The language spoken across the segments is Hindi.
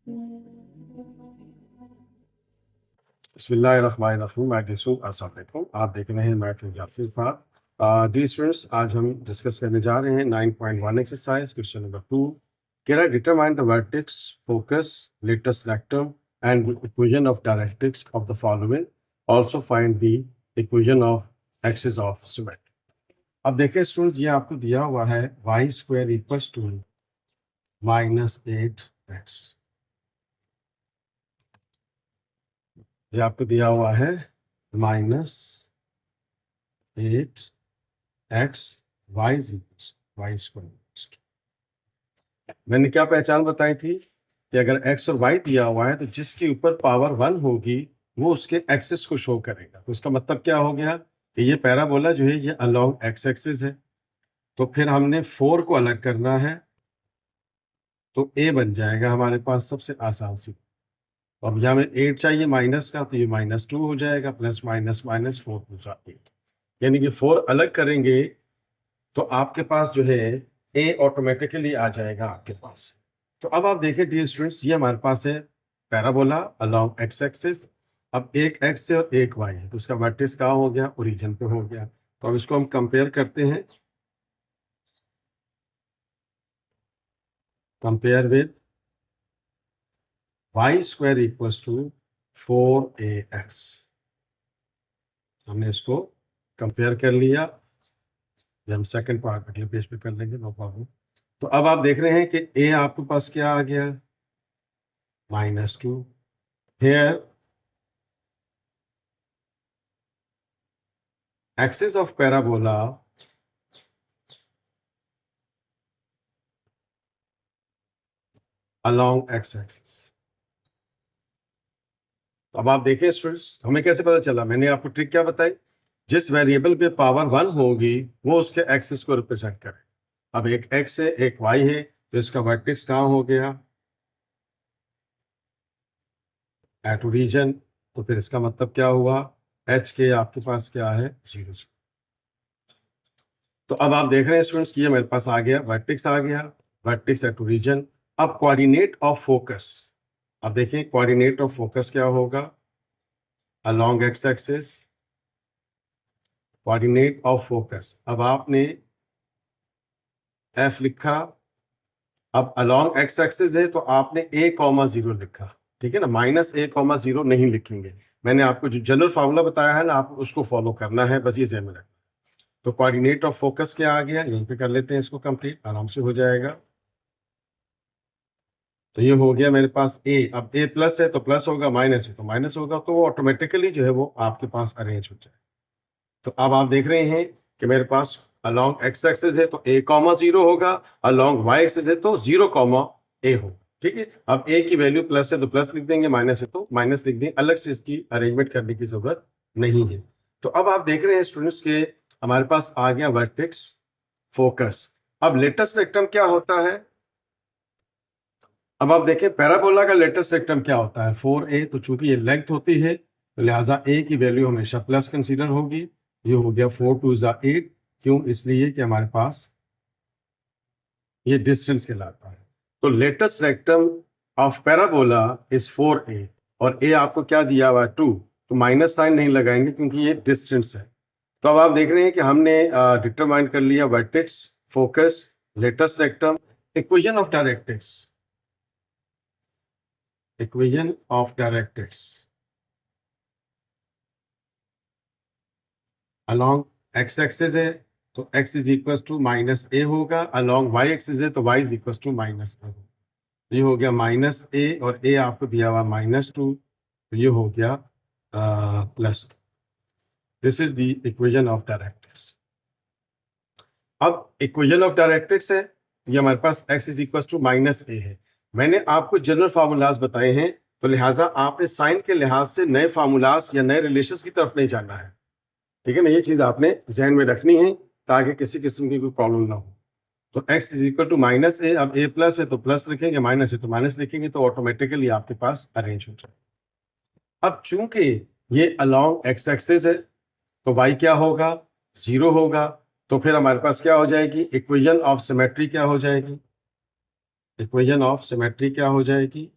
बिस्मिल्लाहिर्रहमानिर्रहीम। अस्सलाम वालेकुम। आप देख रहे हैं math with Yasir far. D students, आज हम डिस्कस करने जा रहे हैं 9.1 एक्सरसाइज क्वेश्चन नंबर 2। कह रहा है determine the vertex, focus, latus rectum and the equation of directrix of the following. Also find the equation of axis of symmetry. अब देखिए स्टूडेंट्स, ये आपको दिया हुआ है Y square equals to -8x। ये आपको दिया हुआ है -8x वाई स्क्वायर। मैंने क्या पहचान बताई थी कि अगर x और y दिया हुआ है तो जिसके ऊपर पावर 1 होगी वो उसके एक्सिस को शो करेगा। तो इसका मतलब क्या हो गया कि ये पैराबोला जो है ये अलोंग x एक्सिस है। तो फिर हमने 4 को अलग करना है, तो a बन जाएगा हमारे पास सबसे आसान सी। अब यहाँ में 8 चाहिए माइनस का, तो ये -2 हो जाएगा, प्लस माइनस माइनस 4 + 8, यानी कि 4 अलग करेंगे तो आपके पास जो है ए ऑटोमेटिकली आ जाएगा आपके पास। तो अब आप देखिए डियर स्टूडेंट्स, ये हमारे पास है पैराबोला अलोंग एक्स एक्सिस। अब एक एक्स है और एक वाई है, तो उसका वर्टेक्स कहाँ हो गया, ओरिजिन पे हो गया। तो अब इसको हम कंपेयर करते हैं, compare with Y square equals to 4ax। हमने इसको कंपेयर कर लिया, ये हम सेकंड पार्ट अगले पेज पे कर लेंगे, नो प्रॉब्लम। तो अब आप देख रहे हैं कि ए आपके पास क्या आ गया, -2। Here axis of parabola along x axis। अब आप देखें स्टूडेंट्स, हमें कैसे पता चला, मैंने आपको ट्रिक क्या बताई, जिस वेरिएबल पे पावर 1 होगी वो उसके एक्सिस को रिप्रेजेंट करे। अब एक x है एक y है, तो इसका वर्टेक्स कहाँ हो गया, एट ओरिजिन। तो फिर इसका मतलब क्या हुआ, h के आपके पास क्या है, 0। तो अब आप देख रहे हैं स्टूडेंट्स कि ये मेरे पास आ गया, वर्टेक्स आ गया, वर्टेक्स एट ओरिजिन। अब कोऑर्डिनेट ऑफ फोकस, अब देखिए कोऑर्डिनेट ऑफ फोकस क्या होगा, along x axis, coordinate of focus. अब आपने एफ लिखा, अब अलोंग एक्स एक्सिस है तो आपने a,0 लिखा, ठीक है ना, -a,0 नहीं लिखेंगे। मैंने आपको जो जनरल फार्मूला बताया है ना, आप उसको फॉलो करना है, बस ये ध्यान में रखना। तो कोऑर्डिनेट ऑफ फोकस क्या आ गया, यहीं पे कर लेते हैं इसको कंप्लीट, आराम से हो जाएगा। तो ये हो गया मेरे पास a। अब a प्लस है तो प्लस होगा, माइनस है तो माइनस होगा, तो वो ऑटोमेटिकली जो है वो आपके पास अरेंज हो जाए। तो अब आप देख रहे हैं कि मेरे पास अलोंग एक्स एक्सिस है तो a,0 होगा, अलोंग वाई एक्सिस है तो 0,a होगा, ठीक है। अब a की वैल्यू प्लस है तो प्लस लिख देंगे, माइनस है तो माइनस लिख देंगे, अलग से इसकी अरेंजमेंट करने की जरूरत नहीं है। तो अब आप देख रहे हैं स्टूडेंट्स के हमारे पास आ गया वर्टेक्स, फोकस। अब लेटेस्ट रेक्टम क्या होता है, अब आप देखें पैराबोला का लेटेस्ट रेक्टम क्या होता है, 4a। तो चूंकि ये लेंथ होती है तो लिहाजा a की वैल्यू हमेशा प्लस कंसीडर होगी। ये हो गया 4 2 8। क्यों, इसलिए कि हमारे पास ये डिस्टेंस कहलाता है। तो latus rectum of parabola is 4a, और a आपको क्या दिया हुआ है, 2। तो माइनस साइन नहीं लगाएंगे क्योंकि ये डिस्टेंस है। तो अब आप देख रहे हैं कि हमने डिटरमाइन कर लिया vertex, focus, latus rectum, equation of directrix, equation of directrix along x axis है तो x is equal to -a होगा, अलोंग y एक्सिस है तो y is equal to -a होगा। ये हो गया -a, और a आपको दिया हुआ -2, तो ये हो गया +2। This is the equation of directrix. अब इक्वेशन ऑफ डायरेक्ट्रिक्स है, ये हमारे पास x is equal to -a है। मैंने आपको जनरल फार्मूलाज बताए हैं, तो लिहाजा आपने साइन के लिहाज से नए फार्मूलाज या नए रिलेशंस की तरफ नहीं जाना है, ठीक है ना। ये चीज आपने जहन में रखनी है ताकि किसी किस्म की कोई प्रॉब्लम ना हो। तो x is equal to -a, अब a प्लस है तो प्लस लिखेंगे, माइनस है तो माइनस लिखेंगे, तो ऑटोमेटिकली आपके पास अरेंज हो जाए। अब चूंकि ये अलोंग एक्स एक्सिस है तो y क्या होगा, 0 होगा। तो फिर हमारे पास क्या हो जाएगी, इक्वेशन ऑफ सिमेट्री क्या हो जाएगी, इक्वेशन ऑफ सिमेट्री क्या हो जाएगी,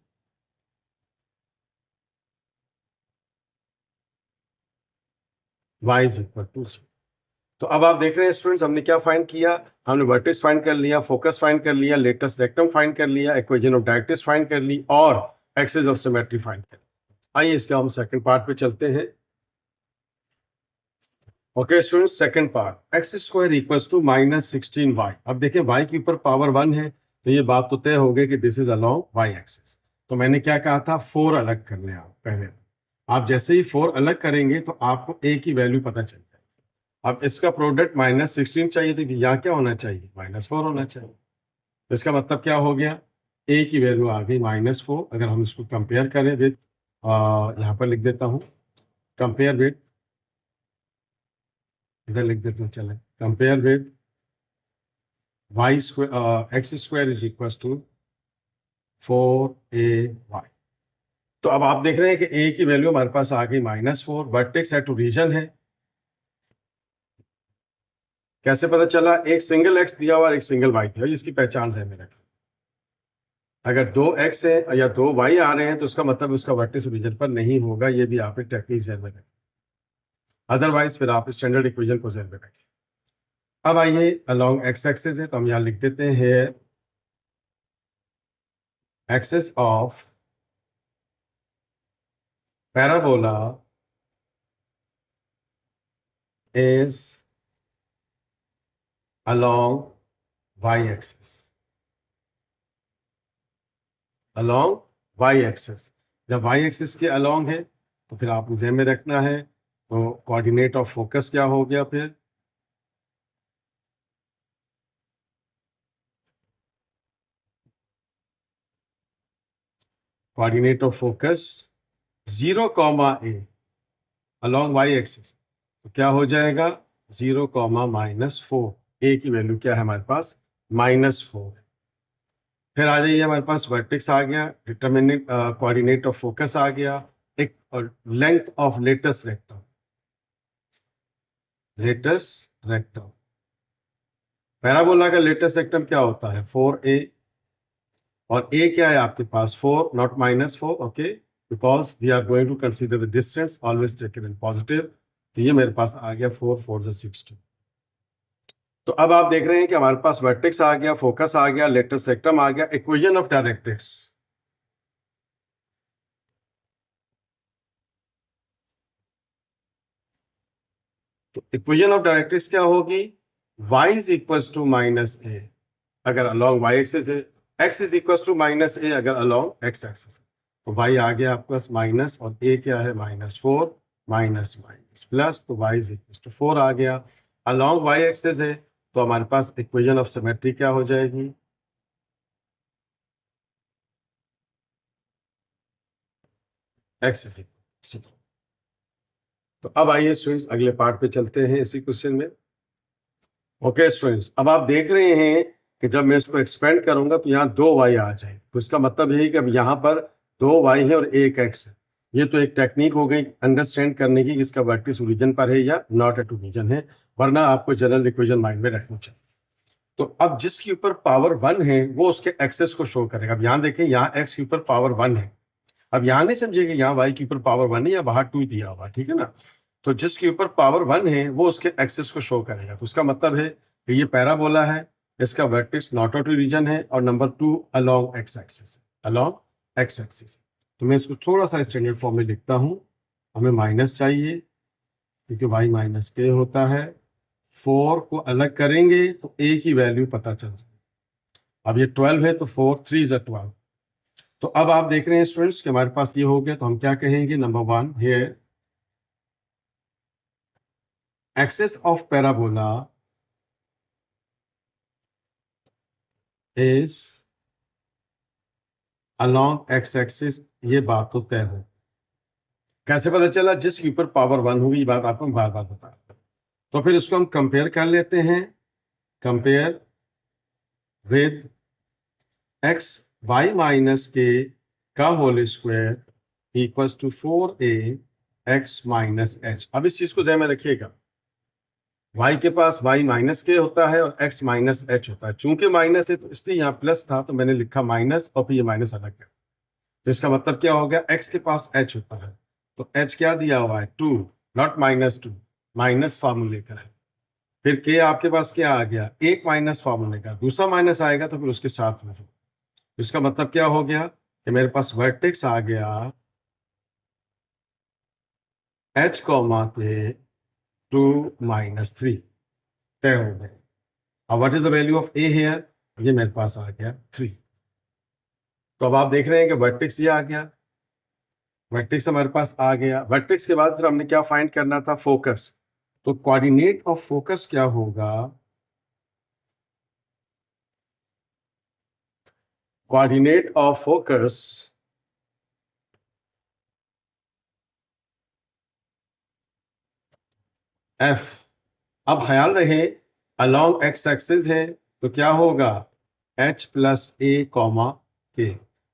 y इज इक्वल टू 0। तो अब आप देख रहे हैं स्टूडेंट्स, हमने क्या फाइंड किया, हमने वर्टेक्स फाइंड कर लिया, फोकस फाइंड कर लिया, लेटेस्ट रेक्टम फाइंड कर लिया, इक्वेशन ऑफ डायरेक्ट्रिक्स फाइंड कर ली और एक्सिस ऑफ सिमेट्री फाइंड कर लिया। आइए इसका हम सेकंड पार्ट पे चलते हैं। Okay students, second part, x square equals to -16y। अब देखें y के ऊपर पावर 1 है तो ये बात तो तय हो गई कि this is along y axis. तो मैंने क्या कहा था, 4 अलग कर लें आप पहले। आप जैसे ही 4 अलग करेंगे तो आपको a की वैल्यू पता चल जाएगी। अब इसका प्रोडक्ट -16 चाहिए तो यहाँ क्या होना चाहिए, -4 होना चाहिए। तो इसका मतलब क्या हो गया, a की वैल्यू आ गई -4। अगर हम इसको कंपेयर करें विद, यहाँ पर लिख देता हूँ, कंपेयर विद, इधर लिख देते हैं, चले, compare with Y square, x square is equal to 4ay। तो अब आप देख रहे हैं कि a की वैल्यू हमारे पास आ गई -4, वर्टेक्स एट रीजन है। कैसे पता चला, एक सिंगल x दिया हुआ, एक सिंगल y दिया हुआ, इसकी पहचान है मेरा। अगर 2 x है या 2 y आ रहे हैं तो उसका मतलब उसका वर्टेक्स रीजन पर नहीं होगा, ये भी आपने टेक्निक ध्यान में रखें, अदरवाइज फिर आप स्टैंडर्ड इक्वेशन को ध्यान में रखें। अब आइए अलोंग एक्स एक्सिस है तो हम यहां लिख देते हैं here axis of parabola is along y axis, along y axis. जब वाई एक्सिस के अलोंग है तो फिर आप ध्यान में रखना है, तो कोऑर्डिनेट ऑफ फोकस क्या हो गया, फिर coordinate of focus 0, a along y axis, तो क्या हो जाएगा 0, -4। a की वैल्यू क्या है हमारे पास, -4। फिर आ जाइए, हमारे पास वर्टेक्स आ गया, डिटरमिनेट कोऑर्डिनेट ऑफ फोकस आ गया, एक length of latus rectum, parabola का लेटेस्ट रेक्टम क्या होता है, 4a, और a क्या है आपके पास, 4, not -4, okay, because we are going to consider the distance always taken in positive. तो ये मेरे पास आ गया 4, 4 से 16। तो अब आप देख रहे हैं कि हमारे पास वर्टेक्स आ गया, फोकस आ गया, लेटेस्ट रेक्टम आ गया, इक्वेशन ऑफ डायरेक्ट्रिक्स। तो इक्वेशन ऑफ डायरेक्ट्रिक्स क्या होगी, y is equal to -a अगर अलोंग y एक्सिस है, x is equal to -a अगर अलोंग x एक्सिस है। तो y आ गया आपके पास माइनस, और a क्या है, -4, माइनस माइनस प्लस, तो y इज इक्वल टू 4 आ गया। अलोंग y एक्सिस है तो हमारे पास इक्वेशन ऑफ सिमेट्री क्या हो जाएगी, x इज इक्वल। तो अब आइए स्टूडेंट्स अगले पार्ट पे चलते हैं इसी क्वेश्चन में। ओके स्टूडेंट्स, अब आप देख रहे हैं कि जब मैं इसको एक्सपेंड करूंगा तो यहाँ 2y आ जाए, तो इसका मतलब यही कि अब यहाँ पर 2y है और एक x है। ये तो एक टेक्निक हो गई अंडरस्टैंड करने की, इसका वर्टेक्स ओरिजिन पर है या नॉट एट ओरिजिन है, वरना आपको जनरल इक्वेशन माइंड में रखनी चाहिए। तो अब जिसके ऊपर पावर 1 है वो उसके एक्सेस को शो करेगा। अब यहाँ देखें, यहाँ x के ऊपर पावर 1 है, अब यहाँ नहीं समझिएगा यहाँ y के ऊपर पावर 1 है या बाहर 2 दिया हुआ, ठीक है ना। तो जिसके ऊपर पावर 1 है वो उसके एक्सिस को शो करेगा। तो उसका मतलब है कि ये पैराबोला है, इसका वर्टेक्स नॉट आउट रीजन है, और नंबर 2 अलोंग एक्स एक्सिस है, अलोंग एक्स एक्सिस। तो मैं इसको थोड़ा सा स्टैंडर्ड फॉर्म में लिखता हूँ, हमें माइनस चाहिए क्योंकि y माइनस के होता है, 4 को अलग करेंगे तो a की वैल्यू पता चल जाए। अब ये 12 है तो 4, 3 is 12। तो अब आप देख रहे हैं स्टूडेंट्स कि हमारे पास ये हो गया, तो हम क्या कहेंगे, number 1 here axis of parabola is along x axis. ये बात तो तय हो, कैसे पता चला, जिसके ऊपर पावर 1 होगी, ये बात आपको बार बार बता। तो फिर इसको हम कंपेयर कर लेते हैं, compare with x y minus k का whole square equals to 4a x minus h. अब इस चीज को ध्यान में रखिएगा, y के पास y माइनस के होता है और x माइनस एच होता है। चूंकि माइनस है तो इसलिए यहाँ प्लस था तो मैंने लिखा माइनस और फिर ये माइनस अलग कर। तो इसका मतलब क्या हो गया, x के पास h होता है तो h क्या दिया हुआ है, 2, नॉट -2, माइनस फार्मूले का है, फिर के आपके पास क्या आ गया, एक माइनस फार्मूले का, दूसरा माइनस आएगा तो फिर उसके साथ में, इसका मतलब क्या हो गया कि मेरे पास वर्टेक्स आ गया h कॉमा के 2 माइनस 3 तय हो गए। अब what is the value of a here, ये मेरे पास आ गया 3। तो अब आप देख रहे हैं कि वर्टेक्स ये आ गया, वर्टेक्स हमारे पास आ गया। वर्टेक्स के बाद फिर हमने क्या फाइंड करना था, फोकस। तो कोऑर्डिनेट ऑफ फोकस क्या होगा, कोऑर्डिनेट ऑफ फोकस एफ। अब ख्याल रहे अलोंग एक्स एक्सिस है तो क्या होगा, h प्लस ए कॉमा के।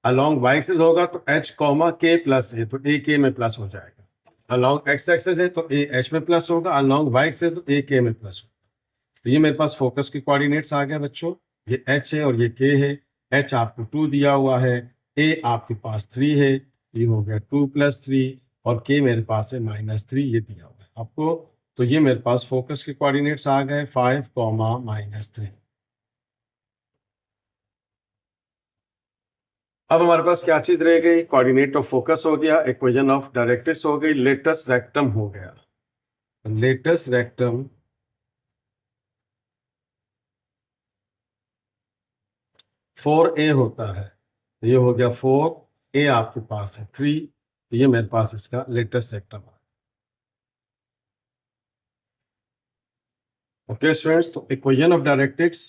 अलोंग वाई एक्सिस होगा तो h कॉमा के प्लस ए, तो ए के में प्लस हो जाएगा। अलोंग एक्स एक्सिस है तो ए एच में प्लस होगा, अलोंग वाई एक्सिस है तो ए के में प्लस होगा। तो ये मेरे पास फोकस के कोऑर्डिनेट्स आ गए बच्चों, ये h है और ये k है। h आपको 2 दिया हुआ है, a आपके पास 3 है, ये हो गया 2 प्लस 3, और k मेरे पास है -3, ये दिया हुआ है आपको। तो ये मेरे पास फोकस के कोऑर्डिनेट्स आ गए 5 कॉमा -3। अब हमारे पास क्या चीज रह गई, कोऑर्डिनेट ऑफ फोकस हो गया, इक्वेशन ऑफ डायरेक्ट्रिक्स हो गई, लेटस रेक्टम हो गया। लेटस रेक्टम 4a होता है, तो ये हो गया 4a आपके पास है 3, तो ये मेरे पास इसका लेटेस्ट रेक्टम है। ओके स्टूडेंट्स, तो equation of directrix,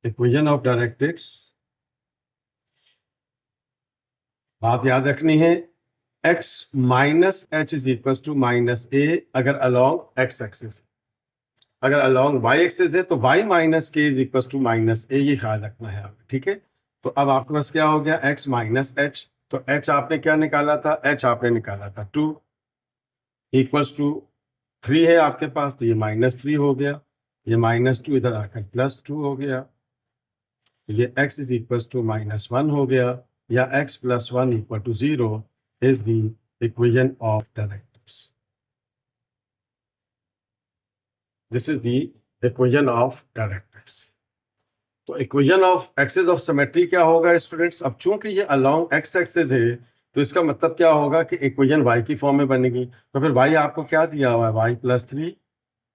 equation of directrix बात याद रखनी है, x minus h is equal to minus a अगर अलोंग x एक्सिस, अगर अलोंग y एक्सिस है तो y minus k is equal to minus a, ये ख्याल रखना है आपको, ठीक है। तो अब आपके पास क्या हो गया, x माइनस एच, तो h आपने क्या निकाला था, h आपने निकाला था 2 इक्वल्स टू 3 है आपके पास, तो ये -3 हो गया, ये -2 इधर आकर +2 हो गया, तो ये x इज इक्वल टू -1 हो गया, या x plus 1 equal to 0 is the equation of directrix. This is the equation of directrix. तो equation of axis of symmetry क्या होगा स्टूडेंट्स, अब चूंकि ये अलोंग एक्स एक्सिस है तो इसका मतलब क्या होगा कि इक्वेशन y की फॉर्म में बनेगी, तो फिर y आपको क्या दिया हुआ है, y प्लस 3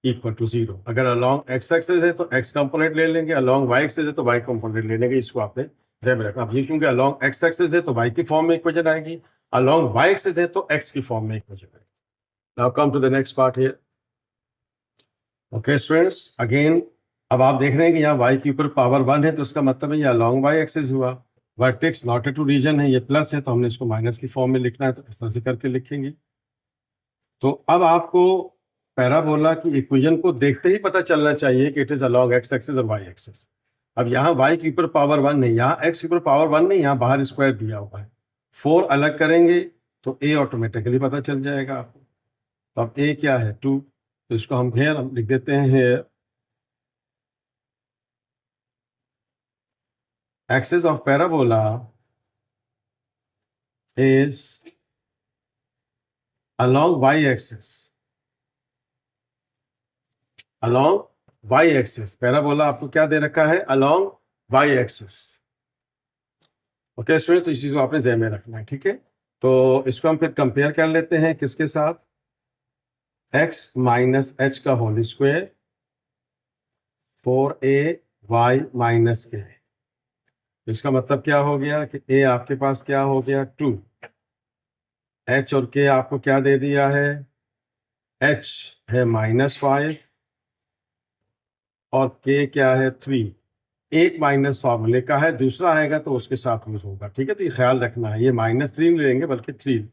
इक्वल टू 0। अगर अलोंग एक्स एक्सिस है तो x कंपोनेंट ले लेंगे, अलोंग y एक्सिस है तो y कंपोनेंट ले लेंगे, इसको आपने ध्यान में रखना। अब ये क्योंकि अलोंग एक्स एक्सिस है तो y की फॉर्म में इक्वेशन आएगी, अलोंग y एक्सिस है तो x की फॉर्म में इक्वेशन आएगी। Now come to the next part here. Okay students, again अब आप देख रहे हैं कि यहाँ y के ऊपर पावर 1 है तो उसका मतलब है ये अलोंग y एक्सिस हुआ, vertex not at origin है, ये प्लस है तो हमने इसको माइनस की फॉर्म में लिखना है, तो इस तरह से करके लिखेंगे। तो अब आपको पैराबोला की इक्वेशन को देखते ही पता चलना चाहिए कि it is along x axis और वाई एक्सिस। अब यहाँ y के ऊपर पावर 1 नहीं, यहाँ x के ऊपर पावर 1 नहीं, यहाँ बाहर स्क्वायर दिया हुआ है, 4 अलग करेंगे तो a ऑटोमेटिकली पता चल जाएगा आपको। तो अब a क्या है 2, तो इसको हम हेयर हम लिख देते हैं hair axis of parabola is along y-axis, along y-axis, parabola आपको क्या दे रखा है, along y-axis। ओके स्टूडेंट्स, तो इस चीज को आपने ध्यान में रखना है, ठीक है। तो इसको हम फिर कंपेयर कर लेते हैं किसके साथ, x माइनस एच का होल स्क्वायर 4ay माइनस के, इसका मतलब क्या हो गया कि a आपके पास क्या हो गया 2, h और k आपको क्या दे दिया है, h है -5 और k क्या है 3, एक माइनस फार्मूले का है, दूसरा आएगा तो उसके साथ यूज होगा, ठीक है। तो ये ख्याल रखना है, ये -3 लेंगे बल्कि 3,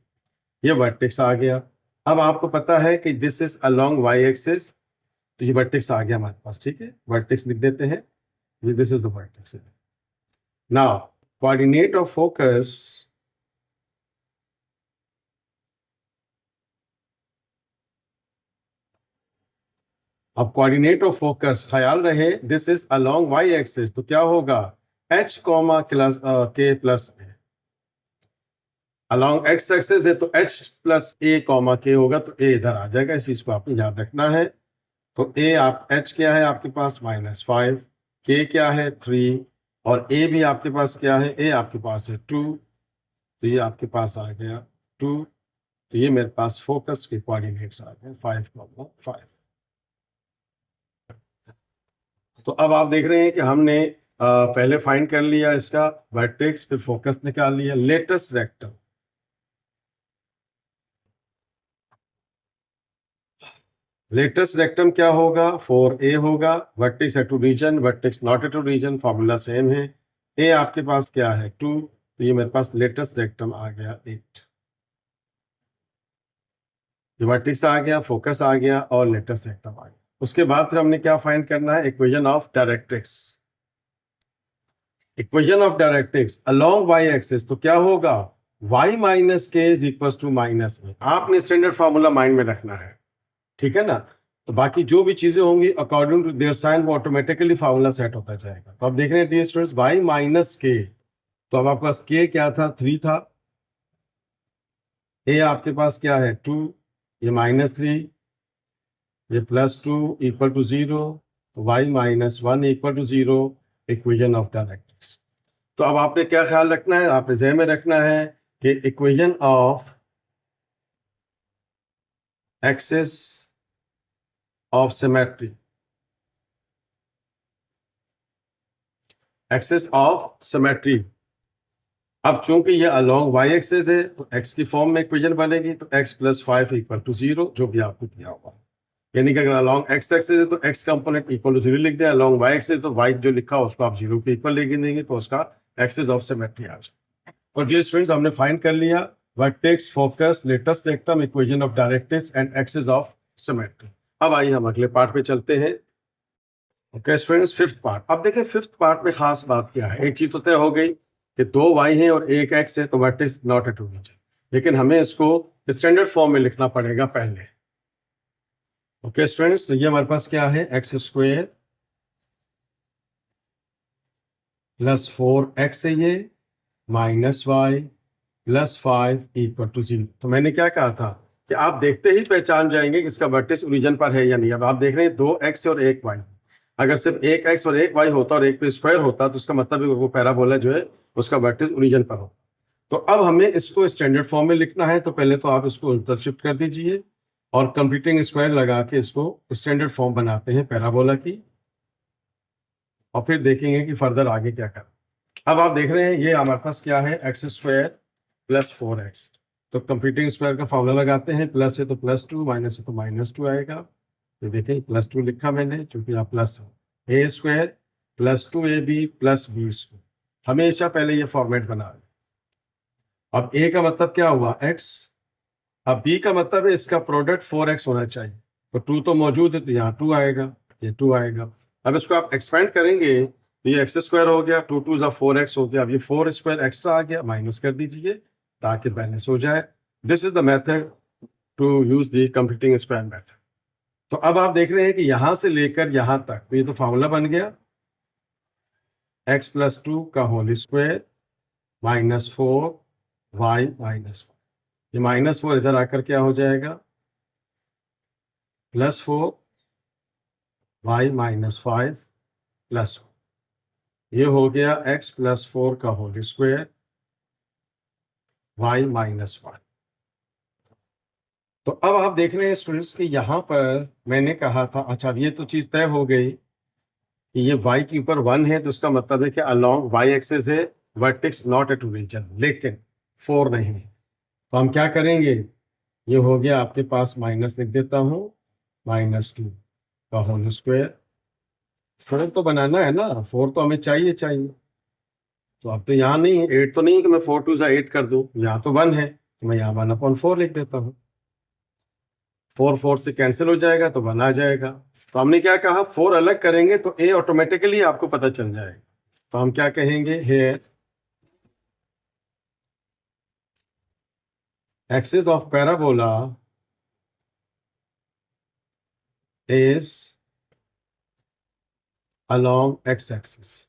ये वर्टेक्स आ गया। अब आपको पता है कि this is along y axis, तो ये वर्टेक्स आ गया हमारे पास, ठीक है, वर्टेक्स लिख देते हैं, ये this is the vertex. Now coordinate of focus, अब कोऑर्डिनेट ऑफ फोकस ख्याल रहे this is along y axis, तो क्या होगा h कॉमा के प्लस ए, अलॉन्ग एक्स एक्सिस है तो h प्लस ए कॉमा के होगा, तो a इधर आ जाएगा, इस चीज को आपको याद रखना है। तो a आप h क्या है आपके पास -5, k क्या है 3, और a भी आपके पास क्या है, a आपके पास है 2, तो ये आपके पास आ गया 2, तो ये मेरे पास फोकस के कोऑर्डिनेट्स आ गए 5,5। तो अब आप देख रहे हैं कि हमने पहले फाइंड कर लिया इसका वर्टेक्स, फिर फोकस निकाल लिया। लेटेस्ट रेक्टम, लेटेस्ट रेक्टम क्या होगा, 4a होगा। Vertex at origin, vertex not at origin, formula same है। a आपके पास क्या है 2, तो ये मेरे पास लेटेस्ट रेक्टम आ गया 8। ये वर्टेक्स आ गया, फोकस आ गया और लेटेस्ट रेक्टम आ गया। उसके बाद फिर हमने क्या फाइंड करना है, equation of directrix. Equation of directrix along y axis, तो क्या होगा y minus k is equal to minus a. आपने स्टैंडर्ड फार्मूला माइंड में रखना है, ठीक है ना। तो बाकी जो भी चीजें होंगी अकॉर्डिंग टू देयर साइन वो ऑटोमेटिकली फार्मूला सेट होता जाएगा। तो आप देख रहे हैं डियर स्टूडेंट्स y माइनस के, तो अब आपके पास k क्या था 3 था, a आपके पास क्या है 2, ये -3, ये +2 इक्वल टू 0, तो y minus 1 equal to 0, equation of directrix. तो अब आपने क्या ख्याल रखना है, आपने ज़हन में रखना है कि equation of axis of symmetry, axis of symmetry. अब चूंकि ये अलोंग वाई एक्सिस है तो x की फॉर्म में इक्वेशन बनेगी, तो x + 5 इक्वल टू 0, जो भी आपको दिया होगा। यानी कि अगर अलोंग x एक्सिस है तो x कंपोनेंट इक्वल टू 0 लिख दें, अलोंग y एक्सिस तो y जो लिखा हो उसको आप 0 के इक्वल लिख देंगे, तो उसका एक्सिस ऑफ सिमेट्री आ जाए। और डियर स्टूडेंट्स हमने फाइंड कर लिया vertex, focus, latus rectum, equation of directrix and axis of symmetry. अब आइए हम अगले पार्ट पे चलते हैं। Okay students, fifth part. अब देखें फिफ्थ पार्ट में खास बात क्या है। एक चीज तो तय हो गई कि 2 y हैं और 1 x है, तो वर्टेक्स नॉट एट रीजन, लेकिन हमें इसको स्टैंडर्ड फॉर्म में लिखना पड़ेगा पहले। ओके स्टूडेंट्स, तो ये हमारे पास क्या है, x² + 4x है ये, -y + 5 इक्वल टू 0। तो मैंने क्या कहा था कि आप देखते ही पहचान जाएंगे कि इसका वर्टेक्स ओरिजिन पर है या नहीं। अब आप देख रहे हैं 2x और 1y, अगर सिर्फ 1x और 1y होता और एक पे स्क्वायर होता तो उसका मतलब है वो पैराबोला जो है उसका वर्टेक्स ओरिजिन पर हो। तो अब हमें इसको स्टैंडर्ड फॉर्म में लिखना है, तो पहले तो आप इसको उल्टा शिफ्ट कर दीजिए और कंप्लीटिंग स्क्वायर लगा के इसको स्टैंडर्ड फॉर्म बनाते हैं पैराबोला की, और फिर देखेंगे कि फर्दर आगे क्या कर। अब आप देख रहे हैं ये हमारे पास क्या है, x² + 4x। तो कंप्लीटिंग स्क्वायर का फॉर्मूला लगाते हैं, प्लस है तो +2, माइनस है तो -2 आएगा। ये देखें +2 लिखा मैंने क्योंकि यहाँ प्लस है। a² + 2ab + b², हमेशा पहले ये फॉर्मेट बना लें। अब a का मतलब क्या हुआ x, अब b का मतलब है इसका प्रोडक्ट 4x होना चाहिए, तो 2 तो मौजूद है तो यहाँ 2 आएगा, ये 2 आएगा। अब इसको आप एक्सपेंड करेंगे तो ये x² हो गया, 2 2 4x हो गया। अब ये 4² एक्स्ट्रा आ गया, माइनस कर दीजिए ताकि बैलेंस हो जाए। This is the method to use the completing square method. तो अब आप देख रहे हैं कि यहां से लेकर यहां तक, तो ये तो फॉर्मूला बन गया x + 2 का होल स्क्वायर -4 y -4। ये -4 इधर आकर क्या हो जाएगा, +4 y -5 +1। ये हो गया x + 4 का होल स्क्वायर y -1। तो अब आप देख रहे हैं स्टूडेंट्स कि यहाँ पर मैंने कहा था, अच्छा ये तो चीज़ तय हो गई कि ये y के ऊपर 1 है, तो इसका मतलब है कि अलोंग y एक्सिस है, वर्टेक्स नॉट एट ओरिजिन, लेकिन 4 नहीं है। तो हम क्या करेंगे, ये हो गया आपके पास, माइनस लिख देता हूँ, -2 का होल स्क्वायर। 4 तो बनाना है ना, 4 तो हमें चाहिए चाहिए। तो अब तो यहाँ नहीं है, 8 तो नहीं है कि मैं 4 2 8 कर दूँ, यहाँ तो 1 है तो मैं यहाँ 1/4 लिख देता हूँ। 4 4 से कैंसिल हो जाएगा तो 1 आ जाएगा। तो हमने क्या कहा, 4 अलग करेंगे तो a ऑटोमेटिकली आपको पता चल जाएगा। तो हम क्या कहेंगे, here axis of parabola is along x-axis,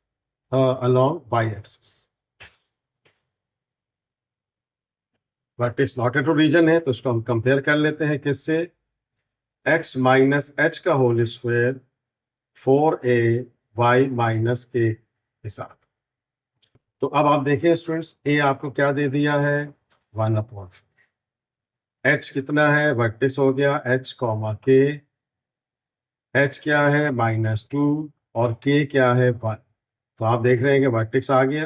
along y-axis। Vertex not at origin है, तो इसको हम कंपेयर कर लेते हैं किससे, x माइनस एच का होल स्क्वायर 4ay माइनस के साथ। तो अब आप देखें स्टूडेंट्स, a आपको क्या दे दिया है 1/4, h कितना है, वर्टेक्स हो गया h कॉमा k, h क्या है -2 और k क्या है 1। तो आप देख रहे हैं कि वर्टेक्स आ गया।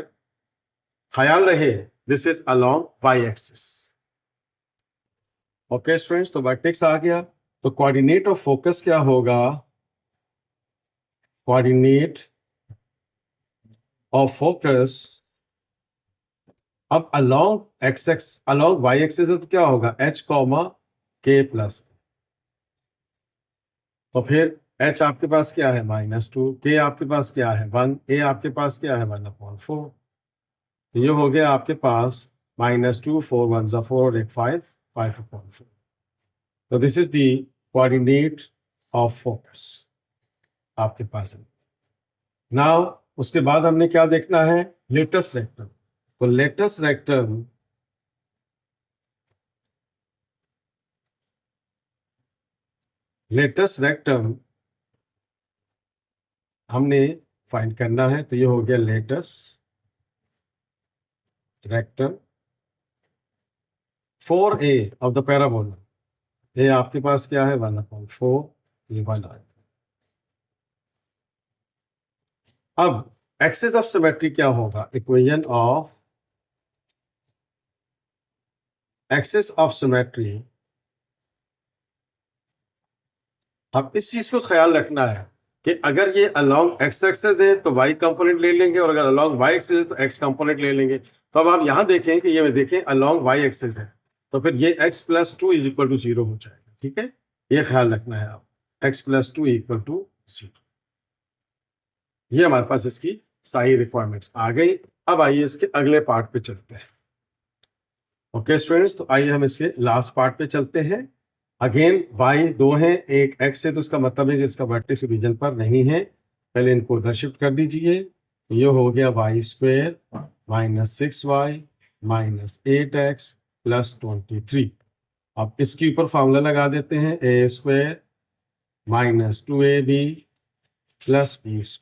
ख्याल रहे this is along y axis. Okay students, तो वर्टेक्स आ गया। तो कोऑर्डिनेट ऑफ फोकस क्या होगा, कोऑर्डिनेट ऑफ फोकस अब along x x along y axis है तो क्या होगा h कॉमा k प्लस। तो फिर h आपके पास क्या है -2, k आपके पास क्या है 1, a आपके पास क्या है 1/4। तो ये हो गया आपके पास -2, 4 1 4 और एक 5, 5/4। तो this is the coordinate of focus आपके पास है। नाउ उसके बाद हमने क्या देखना है, लेटस रेक्टम। तो लेटस रेक्टम हमने फाइंड करना है। तो ये हो गया latus rectum 4a of the parabola. ये आपके पास क्या है 1/4, ये 1 आएगा। अब एक्सिस ऑफ सिमेट्री क्या होगा, equation of axis of symmetry. अब इस चीज को ख्याल रखना है कि अगर ये अलोंग एक्स एक्सिस है तो वाई कंपोनेंट ले लेंगे, और अगर अलोंग वाई एक्सिस है तो एक्स कंपोनेंट ले लेंगे। तो अब आप यहां देखें कि ये देखें अलोंग वाई एक्सिस है, तो फिर ये x + 2 = 0 हो जाएगा। ठीक है, ये ख्याल रखना है आप, x + 2 = 0। ये हमारे पास इसकी सारी रिक्वायरमेंट्स आ गई। अब आइए इसके अगले पार्ट पे चलते हैं। ओके स्टूडेंट्स, तो आइए हम इसके लास्ट पार्ट पे चलते हैं। अगेन y 2 है, एक x है, तो इसका मतलब है कि इसका वर्टेक्स रीजन पर नहीं है। पहले इनको उधर शिफ्ट कर दीजिए। ये हो गया y² -6y -8x + 23। अब इसके ऊपर फॉर्मूला लगा देते हैं, a² -2ab + b²।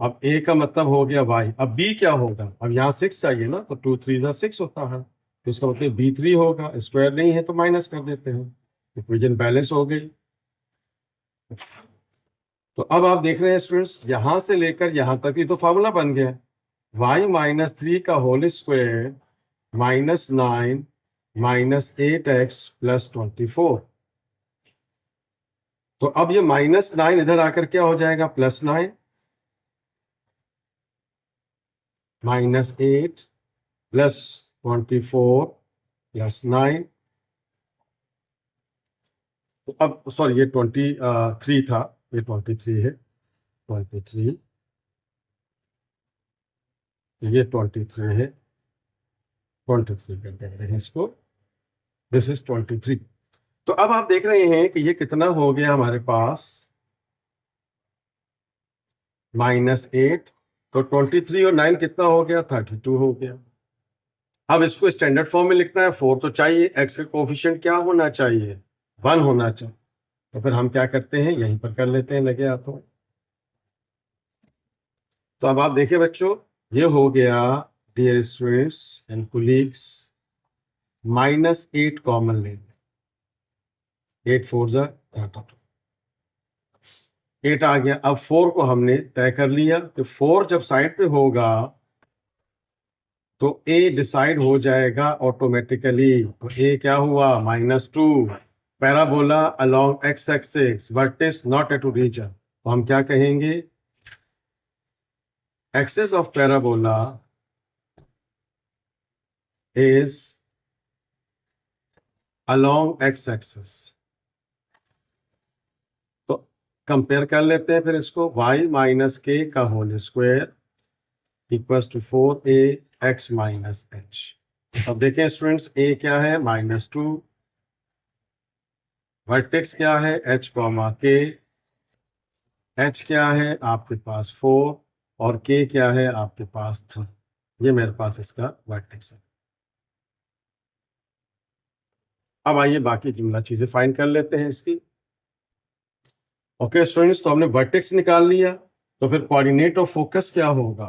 अब a का मतलब हो गया y, अब b क्या होगा, अब यहाँ 6 चाहिए ना, तो 2 3 6 होता है, तो इसका मतलब b3 होगा, स्क्वायर नहीं है तो माइनस कर देते हैं, इक्वेशन बैलेंस हो गई। तो अब आप देख रहे हैं स्टूडेंट्स, यहां से लेकर यहां तक ही तो फॉर्मूला बन गया, y -3 का होल स्क्वायर -9 -8x + 24। तो अब ये -9 इधर आकर क्या हो जाएगा +9 -8 + 24 + 9। तो अब सॉरी, ये 23 था, ये 23 है, 23, ये 23 है, 23 कर देते हैं इसको, दिस इज 23। तो अब आप देख रहे हैं कि ये कितना हो गया हमारे पास -8, तो 23 और 9 कितना हो गया 32 हो गया। अब इसको स्टैंडर्ड फॉर्म में लिखना है, 4 तो चाहिए, एक्स का कोफिशिएंट क्या होना चाहिए 1 होना चाहिए। तो फिर हम क्या करते हैं, यहीं पर कर लेते हैं लगे हाथों। तो अब आप देखिए बच्चों, ये हो गया dear students and colleagues, -8 common लेंगे, 8 4 जा 32, 8 आ गया। अब 4 को हमने तय कर लिया, तो 4 जब साइड पे होगा तो a डिसाइड हो जाएगा ऑटोमेटिकली। तो a क्या हुआ -2, parabola along x axis, vertex not at origin. तो हम क्या कहेंगे, axis of parabola is along x axis. तो कंपेयर कर लेते हैं फिर इसको, y -k का होल स्क्वायर = 4ax -h। अब देखें स्टूडेंट्स, a क्या है -2, वर्टेक्स क्या है h, k, h क्या है आपके पास 4 और k क्या है आपके पास 3। ये मेरे पास इसका वर्टेक्स है। अब आइए बाकी जुमला चीजें फाइंड कर लेते हैं इसकी। ओके स्टूडेंट्स, तो हमने वर्टेक्स निकाल लिया, तो फिर कोऑर्डिनेट ऑफ फोकस क्या होगा?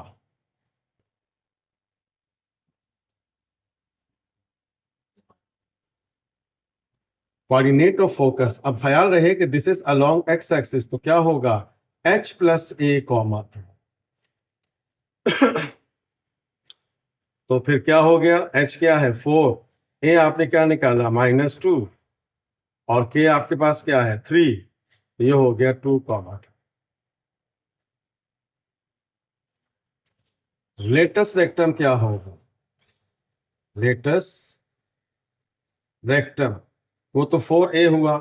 कोऑर्डिनेट ऑफ फोकस, अब ख्याल रहे कि this is along x axis, तो क्या होगा? h प्लस ए कॉमा तो फिर क्या हो गया? h क्या है? 4, a आपने क्या निकाला? -2, और k आपके पास क्या है? 3, ये हो गया 2 कॉमा। लेटेस्ट रेक्टम क्या होगा? लेटेस्ट रेक्टम वो तो 4a हुआ,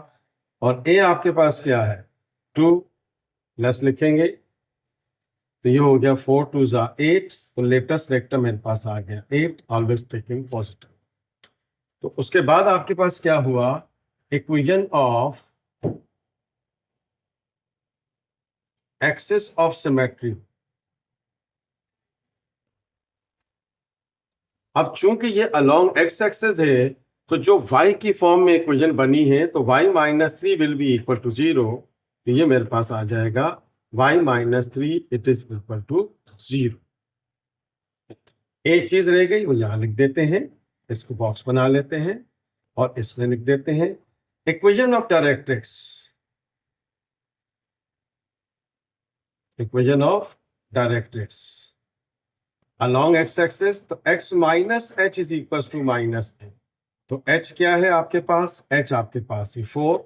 और a आपके पास क्या है? 2, प्लस लिखेंगे तो ये हो गया 4 2 ज़ा 8, तो लेटेस्ट रेक्टम मेरे पास आ गया 8, ऑलवेज टेकिंग पॉजिटिव। तो उसके बाद आपके पास क्या हुआ? Equation of axis of symmetry. अब चूंकि ये अलोंग एक्स एक्सिस है, तो जो y की फॉर्म में इक्वेशन बनी है, तो y -3 will be equal to 0, तो ये मेरे पास आ जाएगा y -3 it is equal to 0। एक चीज रह गई, वो यहां लिख देते हैं, इसको बॉक्स बना लेते हैं और इसमें लिख देते हैं equation of directrix. Equation of directrix along x axis, तो x minus h is equal to -a, तो h क्या है आपके पास? h आपके पास ही 4,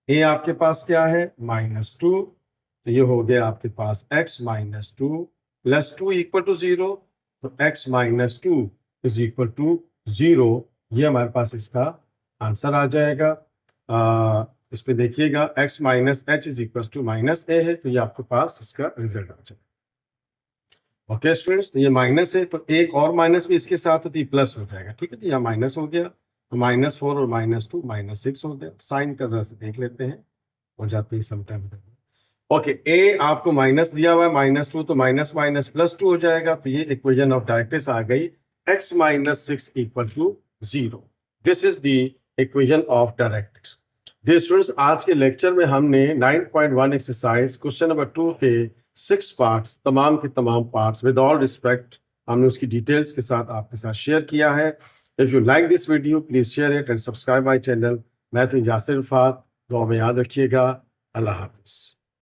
a आपके पास क्या है? -2, तो ये हो गया आपके पास x -2 प्लस 2 इक्वल टू 0, तो x -2 इज इक्वल टू 0, ये हमारे पास इसका आंसर आ जाएगा। इस पे देखिएगा x minus h is equal to -a है, तो ये आपके पास इसका रिजल्ट आ जाएगा। ओके स्टूडेंट्स, तो ये माइनस है, तो एक और माइनस भी इसके साथ है, तो ये प्लस हो जाएगा। ठीक है, तो यहाँ माइनस हो गया, तो -4 और -2 -6 हो गया। साइन का जरा से देख लेते हैं, हो जाती है समटाइम। ओके, ए आपको माइनस दिया हुआ है -2, तो माइनस माइनस +2 हो जाएगा, तो ये इक्वेशन ऑफ डायरेक्ट्रिक्स आ गई x -6 equal to 0। This is the equation of directrix. Dear students, आज के लेक्चर में हमने 9.1 एक्सरसाइज क्वेश्चन नंबर 2 के 6 पार्ट्स, तमाम के तमाम पार्ट्स विद ऑल रिस्पेक्ट हमने उसकी डिटेल्स के साथ आपके साथ शेयर किया है। If you like this video please share it and subscribe my channel. मैं तो यासिर रफात, दुआ में याद रखिएगा। अल्लाह हाफिज।